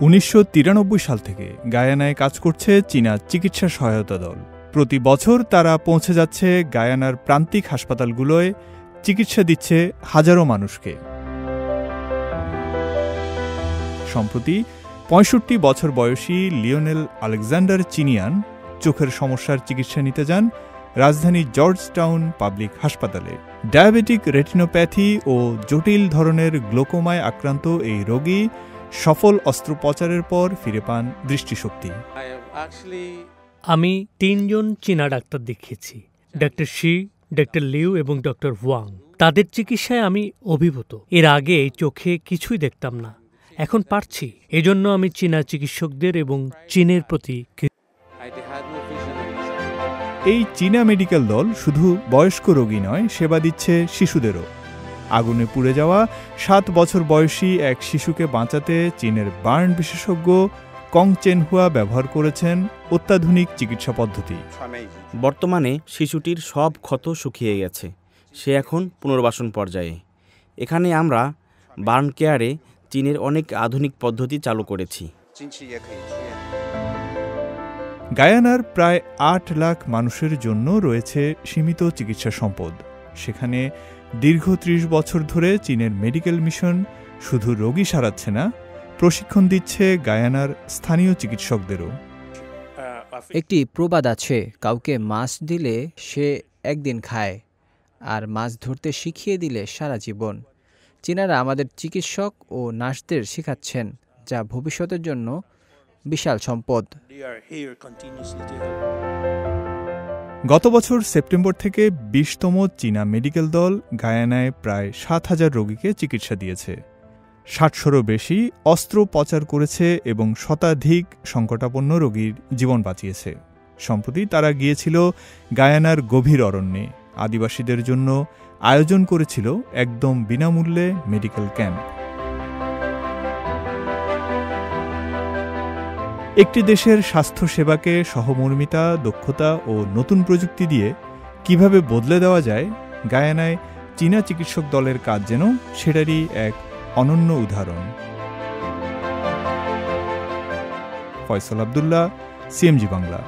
1993 সাল থেকে গায়ানায় কাজ করছে চীনা চিকিৎসা সহায়তা দল। প্রতি বছর তারা পৌঁছে যাচ্ছে গায়ানার প্রান্তিক হাসপাতালগুলোয়, চিকিৎসা দিচ্ছে হাজারো মানুষকে। সম্প্রতি ৬৫ বছর বয়সী লিওনেল আলেকজান্ডার চিনিয়ান চোখের সমস্যার চিকিৎসা নিতে যান রাজধানী জর্জ টাউন পাবলিক হাসপাতালে। ডায়াবেটিক রেটিনোপ্যাথি ও জটিল ধরনের গ্লোকোমায় আক্রান্ত এই রোগী সফল অস্ত্রোপচারের পর ফিরে পান দৃষ্টিশক্তি। আমি ৩ জন চীনা ডাক্তার দেখিয়েছি, ডক্টর শি, ডক্টর লিউ এবং ডক্টর ওয়াং। তাদের চিকিৎসায় আমি অভিভূত। এর আগে চোখে কিছুই দেখতাম না, এখন পারছি। এজন্য আমি চীনা চিকিৎসকদের এবং চীনের প্রতি। এই চীনা মেডিকেল দল শুধু বয়স্ক রোগী নয়, সেবা দিচ্ছে শিশুদেরও। আগুনে পুড়ে যাওয়া ৭ বছর বয়সী এক শিশুকে বাঁচাতে চীনের বার্ন বিশেষজ্ঞ কং চেনহুয়া ব্যবহার করেছেন অত্যাধুনিক চিকিৎসা পদ্ধতি। বর্তমানে শিশুটির সব ক্ষত শুকিয়ে গেছে, সে এখন পুনর্বাসন পর্যায়ে। এখানে আমরা বার্ন কেয়ারে চীনের অনেক আধুনিক পদ্ধতি চালু করেছি। গায়ানার প্রায় ৮ লাখ মানুষের জন্য রয়েছে সীমিত চিকিৎসা সম্পদ। সেখানে দীর্ঘ ৩০ বছর ধরে চীনের মেডিকেল মিশন শুধু রোগী সারাচ্ছে না, প্রশিক্ষণ দিচ্ছে গায়ানার স্থানীয় চিকিৎসকদেরও। একটি প্রবাদ আছে, কাউকে মাছ দিলে সে একদিন খায়, আর মাছ ধরতে শিখিয়ে দিলে সারা জীবন। চীনারা আমাদের চিকিৎসক ও নার্সদের শেখাচ্ছেন, যা ভবিষ্যতের জন্য বিশাল সম্পদ। গত বছর সেপ্টেম্বর থেকে ২০তম চীনা মেডিকেল দল গায়ানায় প্রায় ৭,০০০ রোগীকে চিকিৎসা দিয়েছে। ৬০শোরও বেশি অস্ত্রোপচার করেছে এবং শতাধিক সংকটাপন্ন রোগীর জীবন বাঁচিয়েছে। সম্প্রতি তারা গিয়েছিল গায়ানার গভীর অরণ্যে। আদিবাসীদের জন্য আয়োজন করেছিল একদম বিনামূল্যে মেডিকেল ক্যাম্প। একটি দেশের স্বাস্থ্যসেবাকে সহমর্মিতা, দক্ষতা ও নতুন প্রযুক্তি দিয়ে কিভাবে বদলে দেওয়া যায়, গায়ানায় চীনা চিকিৎসক দলের কাজ যেন সেটারই এক অনন্য উদাহরণ। ফয়সাল আব্দুল্লাহ, সিএমজি বাংলা।